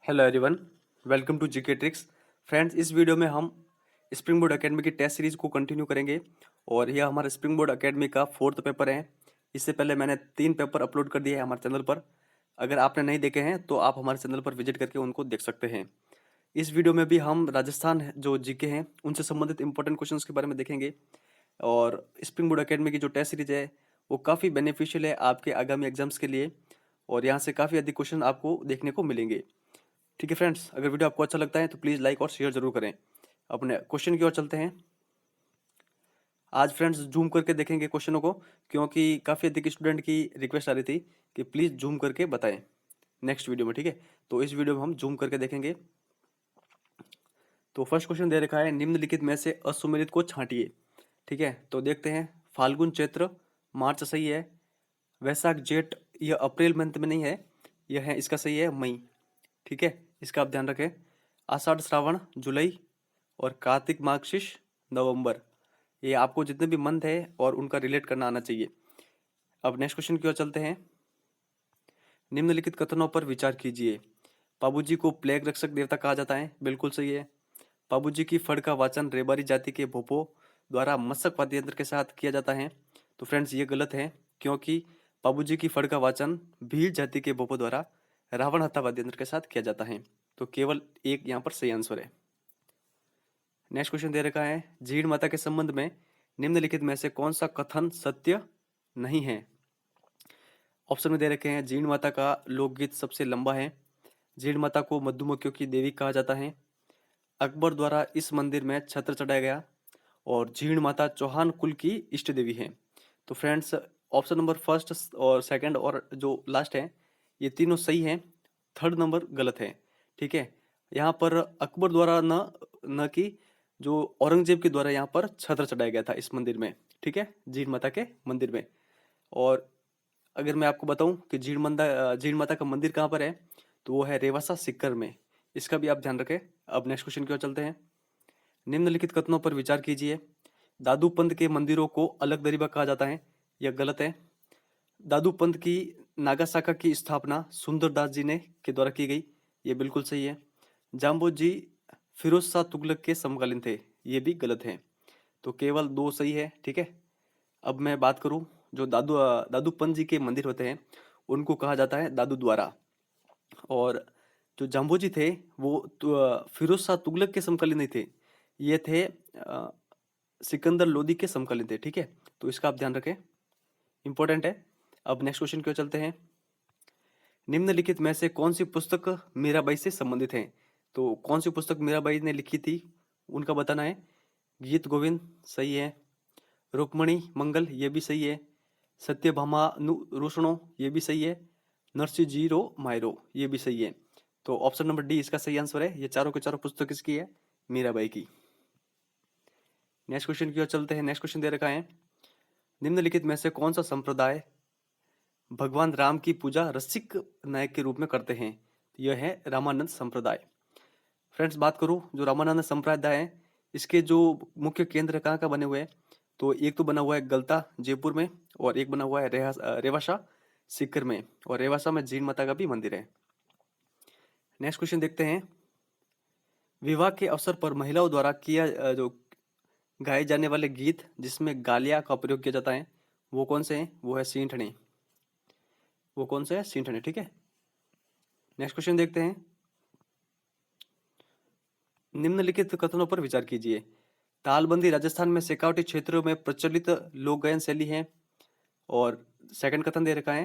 Hello everyone, welcome to GK tricks. Friends, इस video में हम स्प्रिंग बोर्ड एकेडमी की टेस्ट सीरीज को कंटिन्यू करेंगे और यह हमारा स्प्रिंग बोर्ड एकेडमी का 4th पेपर है। इससे पहले मैंने 3 पेपर अपलोड कर दिए हैं हमारे चैनल पर। अगर आपने नहीं देखे हैं तो आप हमारे चैनल पर विजिट करके उनको देख सकते हैं। इस वीडियो में भी हम राजस्थान जो जीके हैं उनसे संबंधित इंपॉर्टेंट क्वेश्चंस के बारे में देखेंगे। और स्प्रिंग बोर्ड एकेडमी की जो टेस्ट सीरीज है वो काफ़ी बेनिफिशियल है आपके आगामी एग्जाम्स के लिए, और यहाँ से काफ़ी अधिक क्वेश्चन आपको देखने को मिलेंगे। ठीक है फ्रेंड्स, अगर वीडियो आपको अच्छा लगता है तो प्लीज़ लाइक और शेयर जरूर करें। अपने क्वेश्चन की ओर चलते हैं। आज फ्रेंड्स जूम करके देखेंगे क्वेश्चनों को, क्योंकि काफ़ी अधिक स्टूडेंट की रिक्वेस्ट आ रही थी कि प्लीज़ जूम करके बताएं नेक्स्ट वीडियो में। ठीक है, तो इस वीडियो में हम जूम करके देखेंगे। तो फर्स्ट क्वेश्चन दे रखा है, निम्नलिखित में से असुमेलित को छांटिए। ठीक है, तो देखते हैं। फाल्गुन चैत्र मार्च सही है। वैशाख जेठ यह अप्रैल मंथ में नहीं है, यह है इसका सही है मई। ठीक है, इसका आप ध्यान रखें। आषाढ़ श्रावण जुलाई और कार्तिक मार्गशीर्ष नवंबर। ये आपको जितने भी मंथ है और उनका रिलेट करना आना चाहिए। अब नेक्स्ट क्वेश्चन की ओर चलते हैं। निम्नलिखित कथनों पर विचार कीजिए। पाबूजी को प्लेग रक्षक देवता कहा जाता है, बिल्कुल सही है। पाबूजी की फड़ का वाचन रेबारी जाति के भोपो द्वारा मशक वाद्य यंत्र के साथ किया जाता है। तो फ्रेंड्स ये गलत है, क्योंकि पाबूजी की फड़ का वाचन भील जाति के भोपो द्वारा रावण हत्या वाद्य यंत्र के साथ किया जाता है। तो केवल एक यहाँ पर सही आंसर है। नेक्स्ट क्वेश्चन दे रखा है, जीण माता के संबंध में निम्नलिखित में से कौन सा कथन सत्य नहीं है। ऑप्शन में दे रखे हैं, जीण माता का लोकगीत सबसे लंबा है। जीण माता को मधुमक्खियों की देवी कहा जाता है। अकबर द्वारा इस मंदिर में छत्र चढ़ाया गया। और जीण माता चौहान कुल की इष्ट देवी है। तो फ्रेंड्स ऑप्शन नंबर फर्स्ट और सेकंड और जो लास्ट है ये तीनों सही हैं, थर्ड नंबर गलत है। ठीक है, यहाँ पर अकबर द्वारा न कि जो औरंगजेब के द्वारा यहाँ पर छत्र चढ़ाया गया था इस मंदिर में। ठीक है, जीण माता के मंदिर में। और अगर मैं आपको बताऊं कि जीण माता का मंदिर कहाँ पर है, तो वो है रेवासा सीकर में। इसका भी आप ध्यान रखें। अब नेक्स्ट क्वेश्चन की ओर चलते हैं। निम्नलिखित कथनों पर विचार कीजिए। दादू पंथ के मंदिरों को अलग दरीबा कहा जाता है, यह गलत है। दादू पंथ की नागा शाखा की स्थापना सुंदरदास जी ने के द्वारा की गई, यह बिल्कुल सही है। जाम्बो जी फिरोज शाह तुगलक के समकालीन थे, ये भी गलत है। तो केवल 2 सही है। ठीक है, अब मैं बात करूं, जो दादू पंथ जी के मंदिर होते हैं उनको कहा जाता है दादू द्वारा। और जो जाम्बो जी थे वो फिरोज शाह तुगलक के समकालीन नहीं थे, ये थे सिकंदर लोदी के समकालीन थे। ठीक है, तो इसका आप ध्यान रखें, इंपॉर्टेंट है। अब नेक्स्ट क्वेश्चन की ओर चलते हैं। निम्नलिखित में से कौन सी पुस्तक मीराबाई से संबंधित है। तो कौन सी पुस्तक मीराबाई ने लिखी थी उनका बताना है। गीत गोविंद सही है। रुक्मणी मंगल ये भी सही है। सत्यभामा रुष्णो ये भी सही है। नरसिंह जीरो मायरो ये भी सही है। तो ऑप्शन नंबर डी इसका सही आंसर है। ये चारों के चारों पुस्तक किसकी है, मीराबाई की। नेक्स्ट क्वेश्चन की ओर चलते हैं। नेक्स्ट क्वेश्चन दे रखा है, निम्नलिखित में से कौन सा संप्रदाय भगवान राम की पूजा रसिक नायक के रूप में करते हैं। यह है रामानंद संप्रदाय। फ्रेंड्स बात करूं, जो रामानंद संप्रदाय है इसके जो मुख्य केंद्र कहाँ का बने हुए हैं, तो एक तो बना हुआ है गलता जयपुर में, और एक बना हुआ है रेवासा सीकर में, और रेवासा में जीण माता का भी मंदिर है। नेक्स्ट क्वेश्चन देखते हैं। विवाह के अवसर पर महिलाओं द्वारा किया जो गाए जाने वाले गीत जिसमें गालिया का प्रयोग किया जाता है वो कौन से हैं, वो है सींठनी। वो कौन से है, सींठनी। ठीक है, नेक्स्ट क्वेश्चन देखते हैं। निम्नलिखित कथनों पर विचार कीजिए। तालबंदी राजस्थान में शेखावटी क्षेत्रों में प्रचलित लोक गायन शैली है। और सेकंड कथन दे रखा है,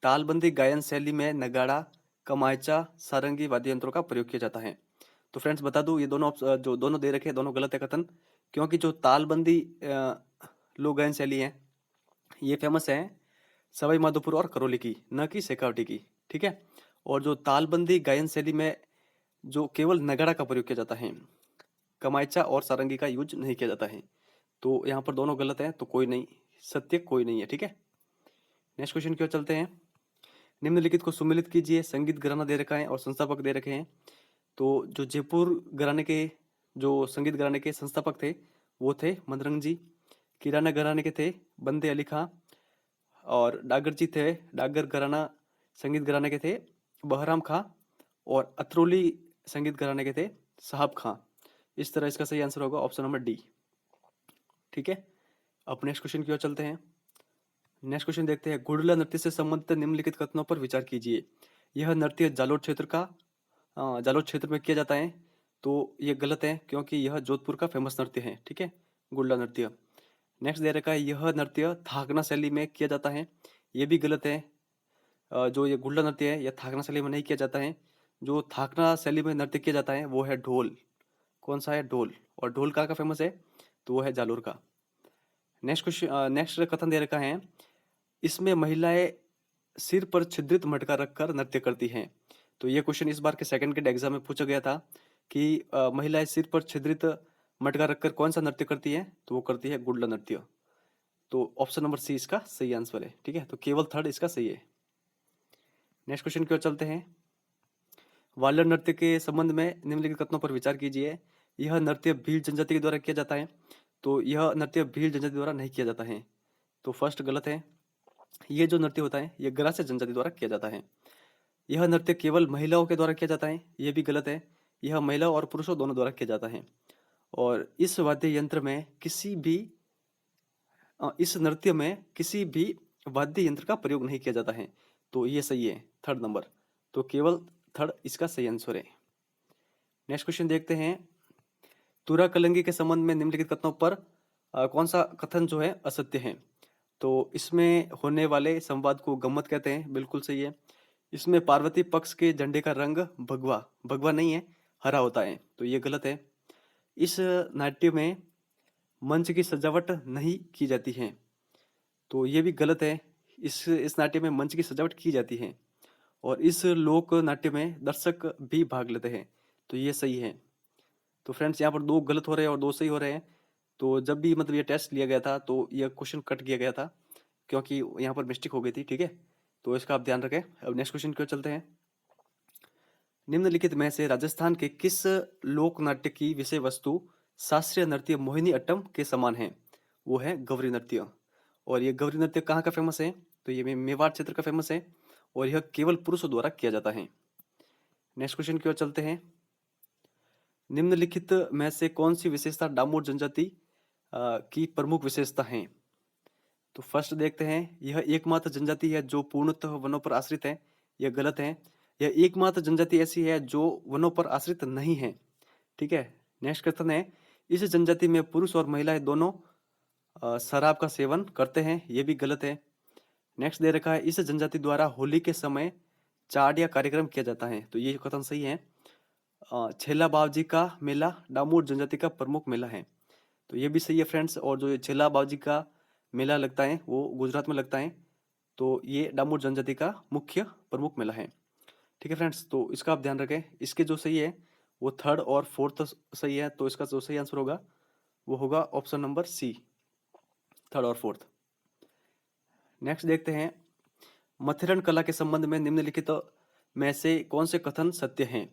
तालबंदी गायन शैली में नगाड़ा कमायचा सारंगी वाद्य यंत्रों का प्रयोग किया जाता है। तो फ्रेंड्स बता दूं, ये दोनों जो दोनों दे रखे हैं दोनों गलत है कथन, क्योंकि जो तालबंदी लोक गायन शैली है ये फेमस है सवाई माधोपुर और करौली की, न कि शेखावटी की। ठीक है, और जो तालबंदी गायन शैली में जो केवल नगाड़ा का प्रयोग किया जाता है, कमायचा और सारंगी का यूज नहीं किया जाता है। तो यहाँ पर दोनों गलत है, तो कोई नहीं, सत्य कोई नहीं है। ठीक है, नेक्स्ट क्वेश्चन की ओर चलते हैं। निम्नलिखित को सुमेलित कीजिए। संगीत घराना दे रखा है और संस्थापक दे रखे हैं। तो जो जयपुर घराने के जो संगीत घराने के संस्थापक थे वो थे मदरंग जी। किराना घराने के थे बंदे अली खां। और डागर जी थे, डागर घराना संगीत घराने के थे बहराम खां। और अतरौली संगीत घराने के थे साहब खां। इस तरह इसका सही आंसर होगा ऑप्शन नंबर डी। ठीक है, अब नेक्स्ट क्वेश्चन की ओर चलते हैं। नेक्स्ट क्वेश्चन देखते हैं, गुड़ला नृत्य से संबंधित निम्नलिखित कथनों पर विचार कीजिए। यह नृत्य जालोर क्षेत्र का जालोर क्षेत्र में किया जाता है। तो ये गलत है क्योंकि यह जोधपुर का फेमस नृत्य है। ठीक है, गुड़ला नृत्य। नेक्स्ट दे रखा है, यह नृत्य थाकना शैली में किया जाता है। ये भी गलत है। जो ये गुड़ला नृत्य है यह थाकना शैली में नहीं किया जाता है। जो थाकना शैली में नृत्य किया जाता है वो है ढोल। कौन सा है? ढोल। और ढोल कहाँ का फेमस है? तो वो है जालोर का। नेक्स्ट क्वेश्चन, नेक्स्ट कथन दे रखा है, इसमें महिलाएं सिर पर छिद्रित मटका रखकर नृत्य करती हैं। तो ये क्वेश्चन इस बार के सेकंड ग्रेड एग्जाम में पूछा गया था कि महिलाएं सिर पर छिद्रित मटका रखकर कौन सा नृत्य करती है? तो वो करती है गुड़ला नृत्य। तो ऑप्शन नंबर सी इसका सही आंसर है। ठीक है, तो केवल थर्ड इसका सही है। नेक्स्ट क्वेश्चन की ओर चलते हैं। वाल्यर नृत्य के संबंध में निम्नलिखित कथनों पर विचार कीजिए। यह नृत्य भील जनजाति के द्वारा किया जाता है। तो यह नृत्य भील जनजाति द्वारा नहीं किया जाता है। तो फर्स्ट गलत है। ये जो नृत्य होता है यह ग्रास्य जनजाति द्वारा किया जाता है। यह नृत्य केवल महिलाओं के द्वारा किया जाता है। यह भी गलत है। यह महिलाओं और पुरुषों दोनों द्वारा किया जाता है। और इस वाद्य यंत्र में किसी भी इस नृत्य में किसी भी वाद्य यंत्र का प्रयोग नहीं किया जाता है। तो ये सही है, थर्ड नंबर। तो केवल थर्ड इसका सही आंसर है। नेक्स्ट क्वेश्चन देखते हैं, तुरा कलंगी के संबंध में निम्नलिखित कथनों पर कौन सा कथन जो है असत्य है? तो इसमें होने वाले संवाद को गम्मत कहते हैं, बिल्कुल सही है। इसमें पार्वती पक्ष के झंडे का रंग भगवा भगवा नहीं है, हरा होता है। तो ये गलत है। इस नाट्य में मंच की सजावट नहीं की जाती है। तो ये भी गलत है। इस नाट्य में मंच की सजावट की जाती है। और इस लोक नाट्य में दर्शक भी भाग लेते हैं। तो ये सही है। तो फ्रेंड्स यहाँ पर दो गलत हो रहे हैं और दो सही हो रहे हैं। तो जब भी मतलब ये टेस्ट लिया गया था तो ये क्वेश्चन कट किया गया था क्योंकि यहाँ पर मिस्टेक हो गई थी। ठीक है, तो इसका आप ध्यान रखें। अब नेक्स्ट क्वेश्चन की ओर चलते हैं। निम्नलिखित में से राजस्थान के किस लोक नाट्य की विषय वस्तु शास्त्रीय नृत्य मोहिनी अट्टम के समान है? वो है गौरी नृत्य। और ये गौरी नृत्य कहाँ का फेमस है? तो ये मेवाड़ क्षेत्र का फेमस है और यह केवल पुरुषों द्वारा किया जाता है। नेक्स्ट क्वेश्चन की ओर चलते हैं। निम्नलिखित में से कौन सी विशेषता डामोर जनजाति की प्रमुख विशेषता है? तो फर्स्ट देखते हैं, यह एकमात्र जनजाति है जो पूर्णतः वनों पर आश्रित है। यह गलत है। यह एकमात्र जनजाति ऐसी है जो वनों पर आश्रित नहीं है। ठीक है, नेक्स्ट क्वेश्चन है, इस जनजाति में पुरुष और महिलाएं दोनों शराब का सेवन करते हैं। यह भी गलत है। नेक्स्ट दे रखा है, इस जनजाति द्वारा होली के समय चाड़ या कार्यक्रम किया जाता है। तो ये कथन सही है। छेला बावजी का मेला डामोर जनजाति का प्रमुख मेला है। तो ये भी सही है फ्रेंड्स। और जो ये छेला बावजी का मेला लगता है वो गुजरात में लगता है। तो ये डामोर जनजाति का मुख्य प्रमुख मेला है। ठीक है फ्रेंड्स, तो इसका आप ध्यान रखें। इसके जो सही है वो थर्ड और फोर्थ सही है। तो इसका जो सही आंसर होगा वो होगा ऑप्शन नंबर सी, थर्ड और फोर्थ। नेक्स्ट देखते हैं, मथिरण कला के संबंध में निम्नलिखित में से कौन से कथन सत्य हैं?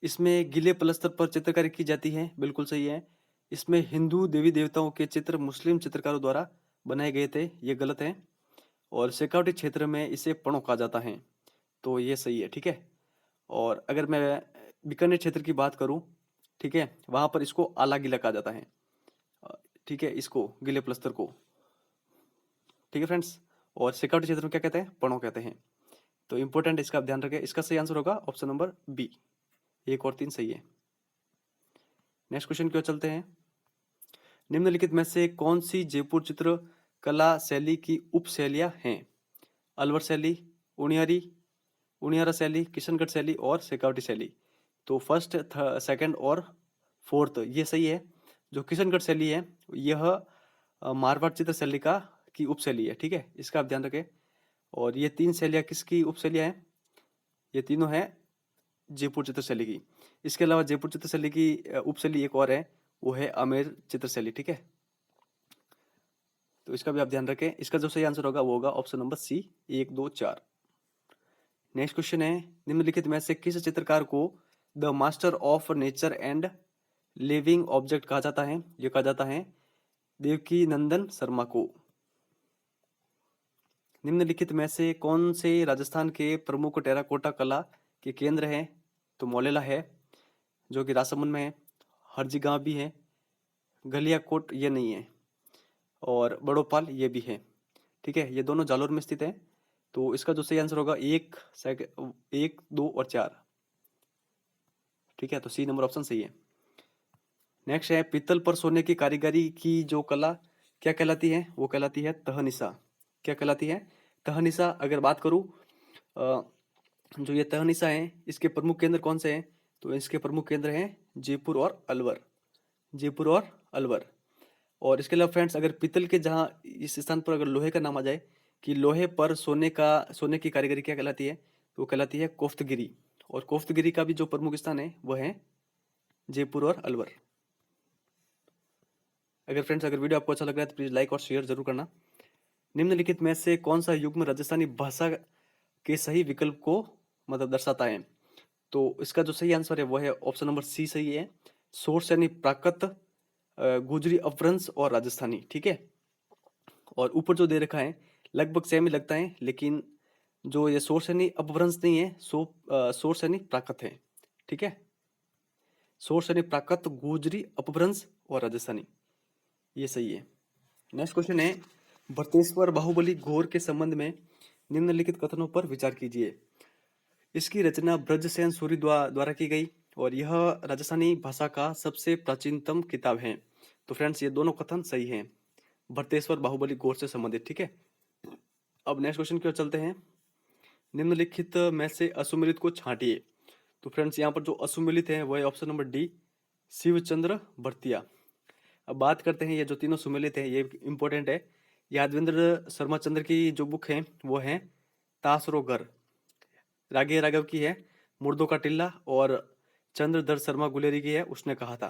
इसमें गीले पलस्तर पर चित्रकारी की जाती है, बिल्कुल सही है। इसमें हिंदू देवी देवताओं के चित्र मुस्लिम चित्रकारों द्वारा बनाए गए थे, ये गलत है। और शेखावटी क्षेत्र में इसे पणो कहा जाता है। तो ये सही है। ठीक है, और अगर मैं बीकानेर क्षेत्र की बात करूं, ठीक है, वहां पर इसको आला गीला कहा जाता है। ठीक है, इसको गीले पलस्तर को। ठीक है फ्रेंड्स, और शेखावटी क्षेत्र में क्या कहते हैं? पणो कहते हैं। तो इंपॉर्टेंट, इसका आप ध्यान रखें। इसका सही आंसर होगा ऑप्शन नंबर बी, 1 और 3 सही है। नेक्स्ट क्वेश्चन की ओर चलते हैं। निम्नलिखित में से कौन सी जयपुर चित्र कला शैली की उप शैलियां हैं? अलवर शैली, उनियारी, उनियारा शैली, किशनगढ़ शैली और शेखावटी शैली। तो फर्स्ट, सेकंड और फोर्थ ये सही है। जो किशनगढ़ शैली है यह मारवाड़ चित्र शैली का की उप शैली है। ठीक है, इसका आप ध्यान रखें। और ये 3 शैलियाँ किसकी उप शैलियाँ हैं? ये तीनों हैं जयपुर चित्र शैली की। इसके अलावा जयपुर चित्र शैली की उप शैली एक और है, वो है आमेर चित्र शैली। ठीक है, तो इसका भी आप ध्यान रखें। इसका जो सही आंसर होगा वो होगा option number C, 1, 2, 4। Next question है, निम्नलिखित में से किस चित्रकार को the master of nature and living object कहा जाता है? ये कहा जाता है देवकी नंदन शर्मा को। निम्नलिखित में से कौन से राजस्थान के प्रमुख टेराकोटा कला के केंद्र हैं तो मौलेला है जो कि राजसमंद में है, हरजी भी है, गलियाकोट ये नहीं है, और बड़ोपाल ये भी है। ठीक है, ये दोनों जालोर में स्थित है। तो इसका जो सही आंसर होगा 1, 2 और 4। ठीक है, तो सी नंबर ऑप्शन सही है। नेक्स्ट है पीतल पर सोने की कारीगरी की जो कला क्या कहलाती है, वो कहलाती है तहनीसा। क्या कहलाती है? तहनीसा। अगर बात करूँ जो ये तहनीसा है इसके प्रमुख केंद्र कौन से हैं, तो इसके प्रमुख केंद्र हैं जयपुर और अलवर। जयपुर और अलवर। और इसके अलावा फ्रेंड्स अगर पीतल के जहाँ इस स्थान पर अगर लोहे का नाम आ जाए कि लोहे पर सोने की कारीगरी क्या कहलाती है, तो वो कहलाती है कोफ्तगिरी। और कोफ्तगिरी का भी जो प्रमुख स्थान है वह है जयपुर और अलवर। अगर वीडियो आपको अच्छा लग रहा है तो प्लीज़ लाइक और शेयर जरूर करना। निम्नलिखित में से कौन सा युग्म राजस्थानी भाषा के सही विकल्प को मतलब दर्शाता है, तो इसका जो सही आंसर है वो है ऑप्शन नंबर सी सही है। सोर्स यानी प्राकृत, गुजरी अपभ्रंश और राजस्थानी। ठीक है, और ऊपर जो दे रखा है लगभग सेम ही लगता है, लेकिन जो ये सोर्स यानी अपभ्रंश नहीं है, सोर्स यानी प्राकृत है। ठीक है, सोर्स यानी प्राकृत, गुजरी अपभ्रंश और राजस्थानी, ये सही है। नेक्स्ट क्वेश्चन है भरतेश्वर बाहुबली घोर के संबंध में निम्नलिखित कथनों पर विचार कीजिए। इसकी रचना ब्रजसेन सूरि द्वारा की गई और यह राजस्थानी भाषा का सबसे प्राचीनतम किताब है। तो फ्रेंड्स ये दोनों कथन सही हैं भरतेश्वर बाहुबली घोर से संबंधित। ठीक है, अब नेक्स्ट क्वेश्चन की ओर चलते हैं। निम्नलिखित में से असुमेलित को छांटिए। तो फ्रेंड्स यहाँ पर जो असुमेलित है वह है option number D, Shivchandra Bhartiya. अब बात करते हैं ये जो तीनों सुमेलित है ये इंपॉर्टेंट है। यादवेंद्र शर्मा चंद्र की जो बुक है वो है तासरोगर। रागे राघव की है मुर्दों का टिल्ला, और चंद्रधर शर्मा गुलेरी की है उसने कहा था।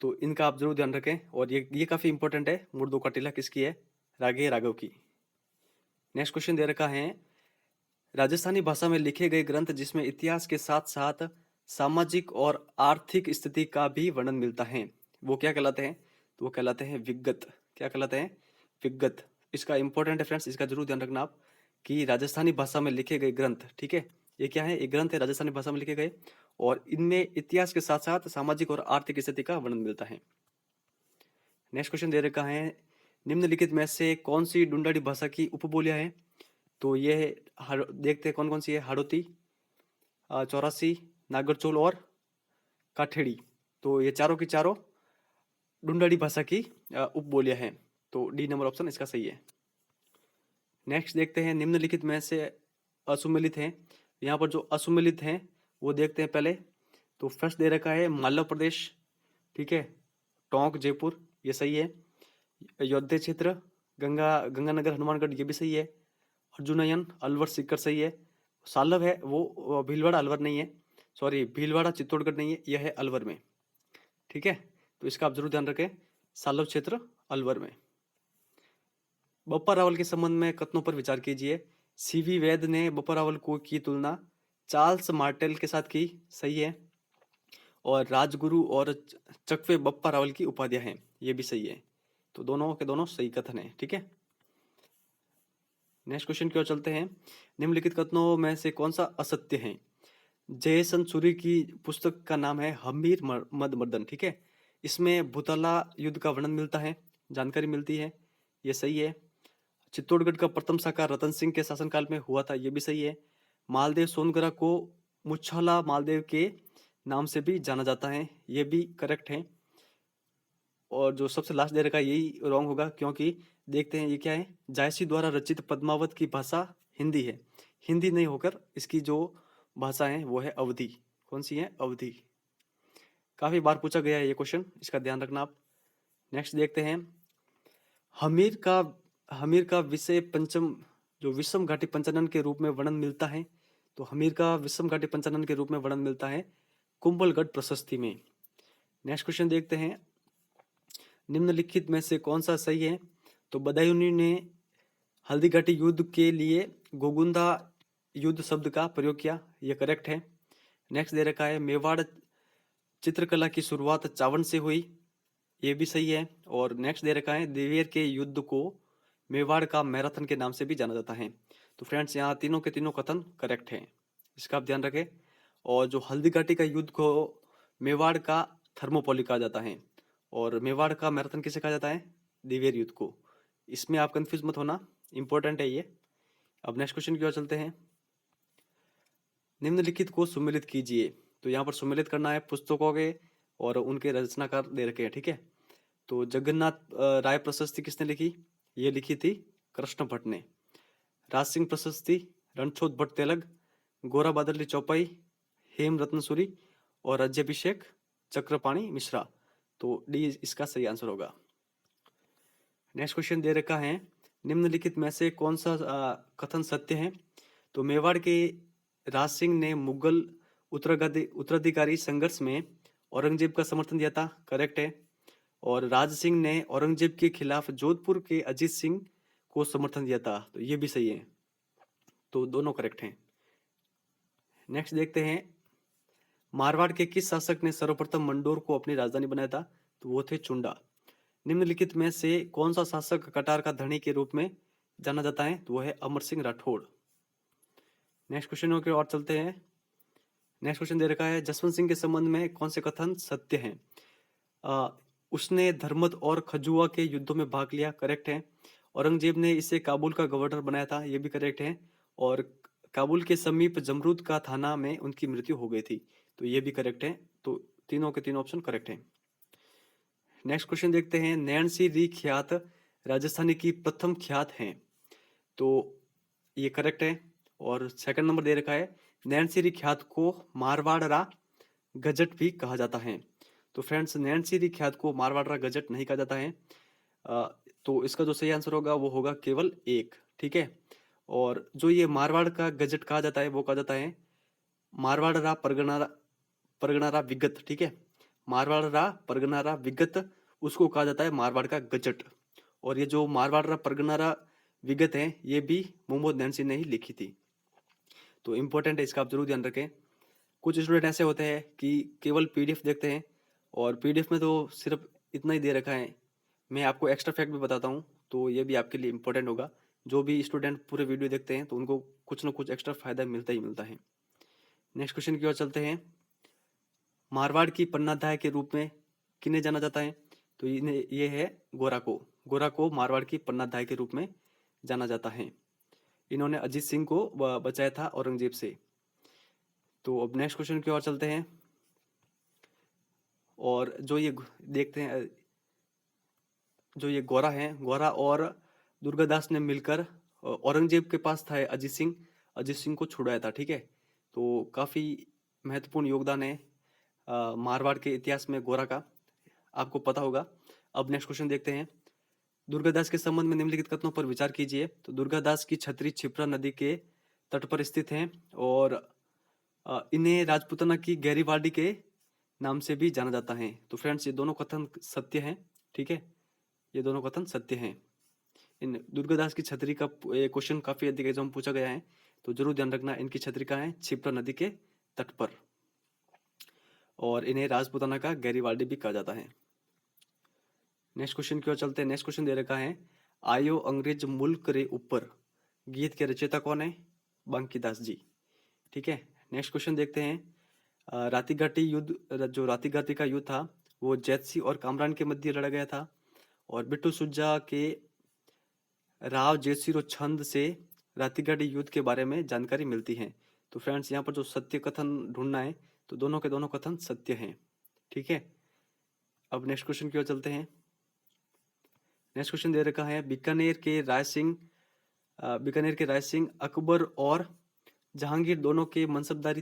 तो इनका आप जरूर ध्यान रखें, और ये काफी इंपॉर्टेंट है। मुर्दों का टिल्ला किसकी है? रागे राघव की। नेक्स्ट क्वेश्चन दे रखा है राजस्थानी भाषा में लिखे गए ग्रंथ जिसमें इतिहास के साथ साथ सामाजिक और आर्थिक स्थिति का भी वर्णन मिलता है वो क्या कहलाते हैं? तो वो कहलाते हैं विगत। क्या कहलाते हैं? विगत। इसका इंपॉर्टेंट है फ्रेंड्स, इसका जरूर ध्यान रखना आप कि राजस्थानी भाषा में लिखे गए ग्रंथ। ठीक है, ये क्या है? एक ग्रंथ है राजस्थानी भाषा में लिखे गए और इनमें इतिहास के साथ साथ सामाजिक और आर्थिक स्थिति का वर्णन मिलता है। नेक्स्ट क्वेश्चन दे रखा है निम्नलिखित में से कौन सी ढूंढाड़ी भाषा की उपबोलियां हैं? तो ये देखते हैं कौन कौन सी है। हाड़ौती, चौरासी, नागरचोल और काठेड़ी। तो ये चारों की चारों ढूंढाड़ी भाषा की उपबोलियां हैं। तो डी नंबर ऑप्शन इसका सही है। नेक्स्ट देखते हैं निम्नलिखित में से असुमेलित हैं। यहाँ पर जो असुमेलित हैं वो देखते हैं पहले। तो फर्स्ट दे रखा है मालव प्रदेश। ठीक है, टोंक जयपुर ये सही है। अयोध्या क्षेत्र, गंगानगर हनुमानगढ़ ये भी सही है। अर्जुनयन अलवर सीकर सही है। सालव है वो भीलवाड़ा अलवर नहीं है, सॉरी भीलवाड़ा चित्तौड़गढ़ नहीं है, यह है अलवर में। ठीक है, तो इसका आप जरूर ध्यान रखें, सालव क्षेत्र अलवर में। बप्पा रावल के संबंध में कथनों पर विचार कीजिए। सीवी वैद ने बप्पा रावल को की तुलना चार्ल्स मार्टेल के साथ की, सही है। और राजगुरु और चकवे बप्पा रावल की उपाधियां हैं, ये भी सही है। तो दोनों के दोनों सही कथन है। ठीक है, नेक्स्ट क्वेश्चन की ओर चलते हैं। निम्नलिखित कथनों में से कौन सा असत्य है? जयसन सूरी की पुस्तक का नाम है हमीर मद मर्दन। ठीक है, इसमें भूतला युद्ध का वर्णन मिलता है, जानकारी मिलती है, ये सही है। चित्तौड़गढ़ का प्रथम शाखा रतन सिंह के शासनकाल में हुआ था, ये भी सही है। मालदेव सोनगरा को मुच्छाला मालदेव के नाम से भी जाना जाता है, ये भी करेक्ट है। और जो सबसे लास्ट दे रखा है यही रॉन्ग होगा, क्योंकि देखते हैं ये क्या है। जायसी द्वारा रचित पद्मावत की भाषा हिंदी है, हिंदी नहीं होकर इसकी जो भाषा है वो है अवधी। कौन सी है? अवधी। काफी बार पूछा गया है ये क्वेश्चन, इसका ध्यान रखना आप। नेक्स्ट देखते हैं हमीर का हमीर का विषय पंचम जो विषम घाटी पंचानन के रूप में वर्णन मिलता है। तो हमीर का विषम घाटी पंचानन के रूप में वर्णन मिलता है कुंभलगढ़ प्रशस्ति में। नेक्स्ट क्वेश्चन देखते हैं निम्नलिखित में से कौन सा सही है? तो बदायूं ने हल्दी घाटी युद्ध के लिए गोगुंदा युद्ध शब्द का प्रयोग किया, यह करेक्ट है। नेक्स्ट दे रखा है मेवाड़ चित्रकला की शुरुआत चावन से हुई, ये भी सही है। और नेक्स्ट दे रखा है देवेर के युद्ध को मेवाड़ का मैराथन के नाम से भी जाना जाता है। तो फ्रेंड्स यहाँ तीनों के तीनों कथन करेक्ट हैं, इसका आप ध्यान रखें। और जो हल्दी घाटी का युद्ध को मेवाड़ का थर्मोपोली कहा जाता है, और मेवाड़ का मैराथन किसे कहा जाता है? दिवेर युद्ध को। इसमें आप कंफ्यूज मत होना, इंपॉर्टेंट है ये। अब नेक्स्ट क्वेश्चन की ओर चलते हैं। निम्नलिखित को सुमेलित कीजिए। तो यहाँ पर सुमेलित करना है पुस्तकों के और उनके रचनाकार दे रखे हैं, ठीक है। तो जगन्नाथ राय प्रशस्ति किसने लिखी? ये लिखी थी कृष्ण भट्ट ने। राज सिंह प्रशस्ति रणछोड़ भट्ट तेलग, गोरा बादली चौपाई, हेम रत्न सूरी और राज्याभिषेक चक्रपाणी मिश्रा। तो डी इसका सही आंसर होगा। नेक्स्ट क्वेश्चन दे रखा है, निम्नलिखित में से कौन सा कथन सत्य है? तो मेवाड़ के राज सिंह ने मुगल उत्तराधिकारी संघर्ष में औरंगजेब का समर्थन दिया था, करेक्ट है। और राज सिंह ने औरंगजेब के खिलाफ जोधपुर के अजीत सिंह को समर्थन दिया था, तो ये भी सही है। तो दोनों करेक्ट हैं। नेक्स्ट देखते हैं, मारवाड़ के किस शासक ने सर्वप्रथम मंडोर को अपनी राजधानी बनाया था? तो वो थे चुंडा। निम्नलिखित में से कौन सा शासक कटार का धनी के रूप में जाना जाता है? तो वो है अमर सिंह राठौड़। नेक्स्ट क्वेश्चन की ओर चलते हैं। नेक्स्ट क्वेश्चन दे रखा है, जसवंत सिंह के संबंध में कौन से कथन सत्य हैं? उसने धर्मद और खजुआ के युद्धों में भाग लिया, करेक्ट है। औरंगजेब ने इसे काबुल का गवर्नर बनाया था, ये भी करेक्ट है। और काबुल के समीप जमरूद का थाना में उनकी मृत्यु हो गई थी, तो ये भी करेक्ट है। तो तीनों के तीनों ऑप्शन करेक्ट हैं। नेक्स्ट क्वेश्चन देखते हैं, नैन्सी री ख्यात राजस्थानी की प्रथम ख्यात हैं, तो ये करेक्ट है। और सेकंड नंबर दे रखा है, नैन्सी री ख्यात को मारवाड़रा गजट भी कहा जाता है। तो फ्रेंड्स, नैन्सी री ख्यात को मारवाड़रा गजट नहीं कहा जाता है। तो इसका जो सही आंसर होगा वो होगा केवल एक, ठीक है। और जो ये मारवाड़ का गजट कहा जाता है वो कहा जाता है मारवाड़रा परगनारा विगत, ठीक है। मारवाड़रा परगनारा विगत उसको कहा जाता है मारवाड़ का गजट। और ये जो मारवाड़रा परगनारा विगत है ये भी मोहम्मद नैन्सी ने ही लिखी थी। तो इम्पोर्टेंट है, इसका आप जरूर ध्यान रखें। कुछ स्टूडेंट ऐसे होते हैं कि केवल पीडीएफ देखते हैं, और पीडीएफ में तो सिर्फ इतना ही दे रखा है। मैं आपको एक्स्ट्रा फैक्ट भी बताता हूँ, तो ये भी आपके लिए इम्पोर्टेंट होगा। जो भी स्टूडेंट पूरे वीडियो देखते हैं तो उनको कुछ ना कुछ एक्स्ट्रा फायदा मिलता ही मिलता है। नेक्स्ट क्वेश्चन की ओर चलते हैं, मारवाड़ की पन्नाध्याय के रूप में किन्हें जाना जाता है? तो ये है गोरा को मारवाड़ की पन्नाध्याय के रूप में जाना जाता है। इन्होंने अजीत सिंह को बचाया था औरंगजेब से। तो अब नेक्स्ट क्वेश्चन की ओर चलते हैं, और जो ये देखते हैं, जो ये गोरा और दुर्गादास ने मिलकर औरंगजेब के पास था अजीत सिंह को छुड़ाया था, ठीक है। तो काफी महत्वपूर्ण योगदान है मारवाड़ के इतिहास में गोरा का, आपको पता होगा। अब नेक्स्ट क्वेश्चन देखते हैं, दुर्गादास के संबंध में निम्नलिखित कथनों पर विचार कीजिए। तो दुर्गादास की छतरी क्षिप्रा नदी के तट पर स्थित है, और इन्हें राजपूताना की गहरीवाड़ी के नाम से भी जाना जाता है। तो फ्रेंड्स, ये दोनों कथन सत्य हैं, ठीक है। ये दोनों कथन सत्य हैं। इन दुर्गादास की छतरी का क्वेश्चन काफी अधिक एग्जाम में पूछा गया है, तो जरूर ध्यान रखना। इनकी छतरी कहाँ है? क्षिप्रा नदी के तट पर, और इन्हें राजपूताना का गहरीवाड़ी भी कहा जाता है। नेक्स्ट क्वेश्चन की ओर चलते हैं। नेक्स्ट क्वेश्चन दे रखा है, आयो अंग्रेज मुल्क रे ऊपर गीत के रचयिता कौन है? बांकीदास जी, ठीक है। नेक्स्ट क्वेश्चन देखते हैं, रातीघाटी युद्ध, जो रातीघाटी का युद्ध था वो जैतसी और कामरान के मध्य लड़ा गया था, और बिट्टू सुज्जा के राव जयसिरो छंद से रातीघाटी युद्ध के बारे में जानकारी मिलती है। तो फ्रेंड्स, यहाँ पर जो सत्य कथन ढूंढना है, तो दोनों के दोनों कथन सत्य हैं, ठीक है। अब नेक्स्ट क्वेश्चन की ओर चलते हैं। नेक्स्ट क्वेश्चन दे रखा है, बीकानेर के राय सिंह अकबर और जहांगीर दोनों के मनसबदार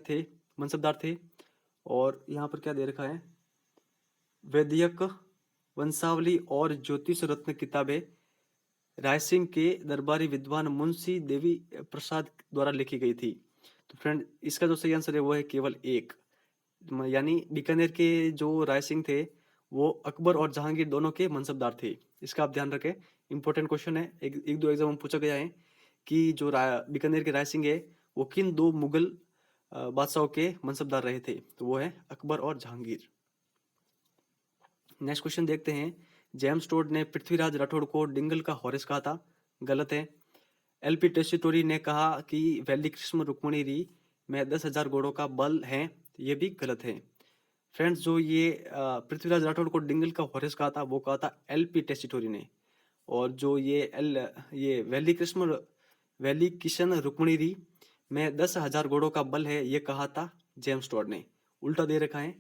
थे। और यहाँ पर क्या दे रखा है, वैदिक वंशावली और ज्योतिष रत्न किताबें राय सिंह के दरबारी विद्वान मुंशी देवी प्रसाद द्वारा लिखी गई थी। तो फ्रेंड, इसका जो सही आंसर है वो है केवल एक, यानी बीकानेर के जो राय सिंह थे वो अकबर और जहांगीर दोनों के मनसबदार थे। इसका आप ध्यान रखें, इंपॉर्टेंट क्वेश्चन है, एक दो एग्जाम में पूछा गया है कि जो बीकानेर के राय सिंह है वो किन दो मुगल बादशाहों के मनसबदार रहे थे? तो वो है अकबर और जहांगीर। नेक्स्ट क्वेश्चन देखते हैं, जेम्स टोड ने पृथ्वीराज राठौड़ को डिंगल का हॉरेस कहा था, गलत है। एलपी टेस्टिटोरी ने कहा कि वैली कृष्ण रुक्मणी री में 10,000 घोड़ों का बल है, ये भी गलत है। फ्रेंड्स, जो ये पृथ्वीराज राठौड़ को डिंगल का हॉर्स कहा था, वो कहा था एलपी टेस्टिटोरी ने। और जो ये वैली किशन रुक्मिणी में 10,000 घोड़ों का बल है, ये कहा था जेम्स टॉड ने। उल्टा दे रखा है।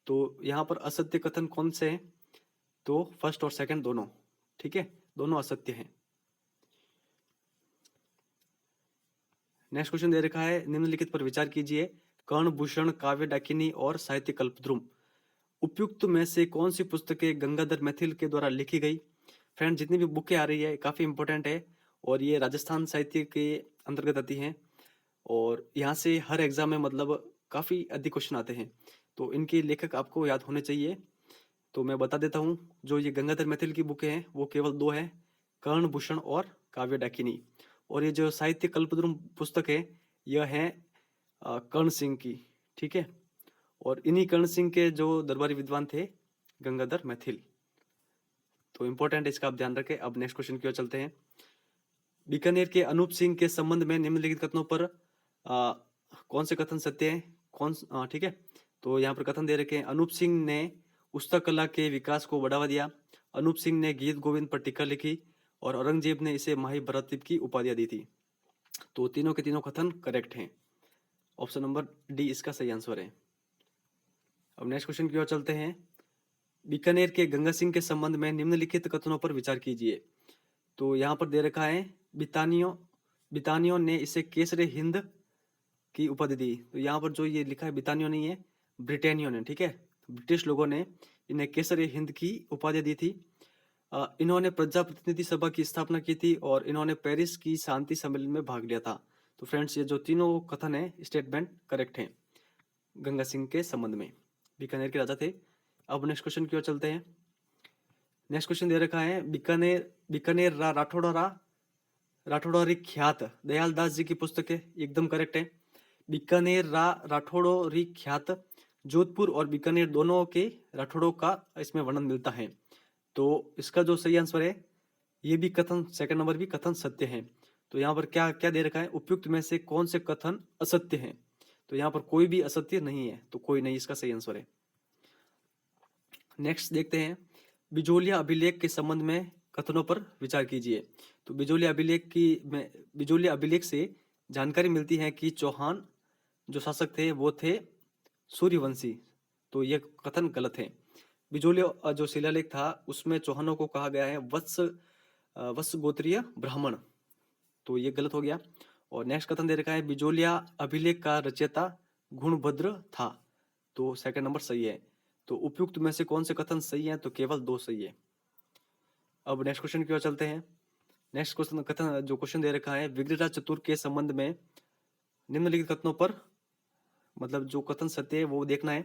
तो यहाँ पर असत्य कथन कौन से हैं? तो फर्स्ट और सेकंड दोनों, ठीक है, दोनों असत्य हैं। नेक्स्ट क्वेश्चन दे रखा है, निम्नलिखित पर विचार कीजिए। कर्णभूषण, काव्य डाकिनी और साहित्य कल्पद्रुम उपयुक्त में से कौन सी पुस्तकें गंगाधर मैथिल के द्वारा लिखी गई? फ्रेंड, जितनी भी बुकें आ रही है काफी इंपॉर्टेंट है और ये राजस्थान साहित्य के अंतर्गत आती हैं और यहाँ से हर एग्जाम में मतलब काफी अधिक क्वेश्चन आते हैं, तो इनके लेखक आपको याद होने चाहिए। तो मैं बता देता हूँ, जो ये गंगाधर मैथिल की बुकें हैं वो केवल दो हैं, कर्णभूषण और काव्य डाकिनी। और ये जो साहित्य कल्पद्रुम पुस्तक है, यह है कर्ण सिंह की, ठीक है। और इन्हीं कर्ण सिंह के जो दरबारी विद्वान थे गंगाधर मैथिल। तो इंपॉर्टेंट है, इसका आप ध्यान रखें। अब नेक्स्ट क्वेश्चन की ओर चलते हैं। बीकानेर के अनूप सिंह के संबंध में निम्नलिखित कथनों पर कौन से कथन सत्य हैं? ठीक है, तो यहाँ पर कथन दे रखे हैं। अनूप सिंह ने उस्ता कला के विकास को बढ़ावा दिया। अनूप सिंह ने गीत गोविंद पर टीका लिखी और औरंगजेब ने इसे माही भरतद्वीप की उपाधियां दी थी। तो तीनों के तीनों कथन करेक्ट हैं। ऑप्शन नंबर डी इसका सही आंसर है। अब नेक्स्ट क्वेश्चन की ओर चलते हैं। बीकानेर के गंगा सिंह के संबंध में निम्नलिखित कथनों पर विचार कीजिए। तो यहाँ पर दे रखा है, बितानियों ने इसे केसरे हिंद की उपाधि दी। तो यहाँ पर जो ये लिखा है बितानियों नहीं है, ब्रिटेनियों ने, ठीक है। ब्रिटिश लोगों ने इन्हें केसरे हिंद की उपाधि दी थी। इन्होंने प्रजा प्रतिनिधि सभा की स्थापना की थी और इन्होंने पेरिस की शांति सम्मेलन में भाग लिया था। तो फ्रेंड्स, ये जो तीनों कथन है स्टेटमेंट करेक्ट है गंगा सिंह के संबंध में। बीकानेर के राजा थे। अब नेक्स्ट क्वेश्चन की ओर चलते हैं। नेक्स्ट क्वेश्चन दे रखा है, बीकानेर राठौड़ारी ख्यात दयाल दास जी की पुस्तक है, एकदम करेक्ट है। बीकानेर राठौड़ारी ख्यात जोधपुर और बीकानेर दोनों के राठौड़ों का इसमें वर्णन मिलता है। तो इसका जो सही आंसर है, ये भी कथन सेकंड नंबर भी कथन सत्य है। तो यहाँ पर क्या क्या दे रखा है, उपयुक्त में से कौन से कथन असत्य हैं? तो यहाँ पर कोई भी असत्य नहीं है, तो कोई नहीं इसका सही आंसर है। नेक्स्ट देखते हैं, बिजोलिया अभिलेख के संबंध में कथनों पर विचार कीजिए। तो बिजोलिया अभिलेख से जानकारी मिलती है कि चौहान जो शासक थे वो थे सूर्यवंशी। तो यह कथन गलत है। बिजोलिया जो शिलालेख था उसमें चौहानों को कहा गया है वत्स गोत्रीय ब्राह्मण। तो ये गलत हो गया। और नेक्स्ट कथन दे रखा है, बिजोलिया अभिलेख का रचयिता गुणभद्र था। तो सेकंड नंबर सही है। तो उपयुक्त में से कौन से कथन सही हैं? तो केवल दो सही है। अब नेक्स्ट क्वेश्चन की ओर चलते हैं। नेक्स्ट क्वेश्चन कथन जो क्वेश्चन दे रखा है, विग्रहराज चतुर के संबंध में निम्नलिखित कथनों पर मतलब जो कथन सत्य है वो देखना है।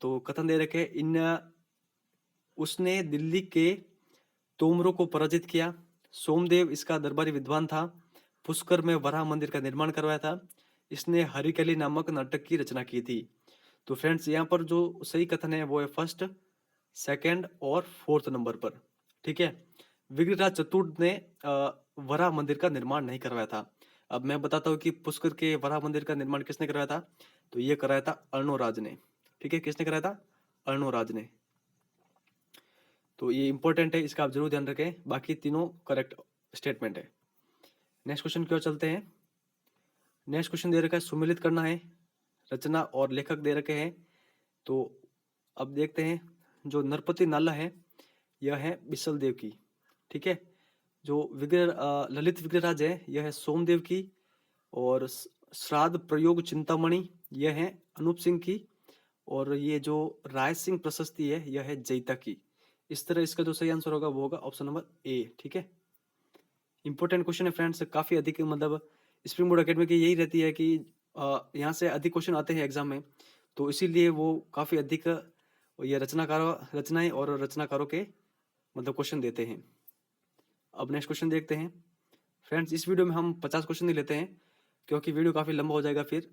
तो कथन दे रखे, उसने दिल्ली के तोमरों को पराजित किया। सोमदेव इसका दरबारी विद्वान था। पुष्कर में वराह मंदिर का निर्माण करवाया था। इसने हरिकली नामक नाटक की रचना की थी। तो फ्रेंड्स, यहाँ पर जो सही कथन है वो है फर्स्ट, सेकंड और फोर्थ नंबर पर, ठीक है। विग्रहराज चतुर्थ ने वराह मंदिर का निर्माण नहीं करवाया था। अब मैं बताता हूँ कि पुष्कर के वराह मंदिर का निर्माण किसने करवाया था। तो ये कराया था अर्णोराज ने, ठीक है। किसने कराया था? अर्णोराज ने। तो ये इंपॉर्टेंट है, इसका आप जरूर ध्यान रखें। बाकी तीनों करेक्ट स्टेटमेंट है। नेक्स्ट क्वेश्चन की ओर चलते हैं। नेक्स्ट क्वेश्चन दे रखा है, सुमेलित करना है, रचना और लेखक दे रखे हैं। तो अब देखते हैं, जो नरपति नाला है यह है बिसल देव की, ठीक है। जो ललित विग्रहराज है यह है सोमदेव की। और श्राद्ध प्रयोग चिंतामणि यह है अनूप सिंह की। और ये जो राय सिंह प्रशस्ति है यह है जैता की। इस तरह इसका जो सही आंसर होगा वो होगा ऑप्शन नंबर ए, ठीक है। इंपॉर्टेंट क्वेश्चन है फ्रेंड्स, काफी अधिक मतलब स्प्रिंग बोर्ड एकेडमी की यही रहती है कि यहाँ से अधिक क्वेश्चन आते हैं एग्जाम में, तो इसीलिए वो काफी अधिक ये रचनाएं और रचनाकारों के मतलब क्वेश्चन देते हैं। अब नेक्स्ट क्वेश्चन देखते हैं। फ्रेंड्स, इस वीडियो में हम 50 क्वेश्चन नहीं लेते हैं क्योंकि वीडियो काफी लंबा हो जाएगा फिर।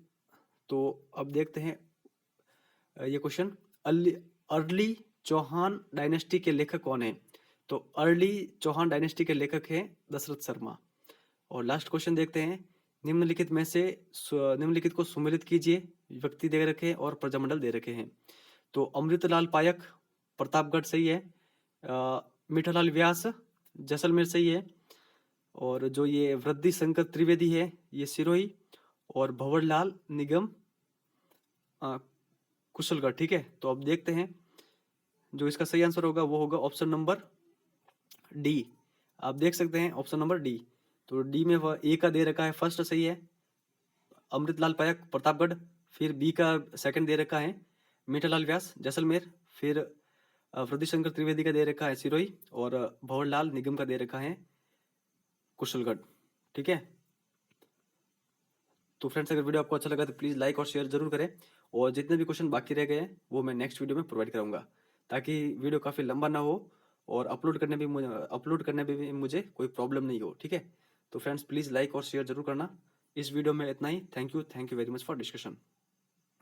तो अब देखते हैं ये क्वेश्चन, अर्ली चौहान डायनेस्टी के लेखक कौन है? तो अर्ली चौहान डायनेस्टी के लेखक हैं दशरथ शर्मा। और लास्ट क्वेश्चन देखते हैं, निम्नलिखित में से निम्नलिखित को सुमेलित कीजिए। व्यक्ति दे रखे हैं और प्रजामंडल दे रखे हैं। तो अमृतलाल पायक प्रतापगढ़ सही है। मीठालाल व्यास जैसलमेर सही है। और जो ये वृद्धि शंकर त्रिवेदी है ये सिरोही। और भंवरलाल निगम कुशलगढ़। ठीक है, तो अब देखते हैं जो इसका सही आंसर होगा वो होगा ऑप्शन नंबर डी। आप देख सकते हैं ऑप्शन नंबर डी। तो डी में वह ए का दे रखा है, फर्स्ट सही है अमृतलाल पायक प्रतापगढ़। फिर बी का सेकंड दे रखा है मीठालाल व्यास जैसलमेर। फिर वृद्धिशंकर त्रिवेदी का दे रखा है सिरोही। और भंवरलाल निगम का दे रखा है कुशलगढ़। ठीक है, तो फ्रेंड्स अगर वीडियो आपको अच्छा लगा तो प्लीज़ लाइक और शेयर जरूर करें। और जितने भी क्वेश्चन बाकी रह गए हैं वो मैं नेक्स्ट वीडियो में प्रोवाइड कराऊंगा, ताकि वीडियो काफ़ी लंबा ना हो और अपलोड करने में भी मुझे कोई प्रॉब्लम नहीं हो। ठीक है, तो फ्रेंड्स प्लीज़ लाइक और शेयर जरूर करना। इस वीडियो में इतना ही। Thank you very much for discussion.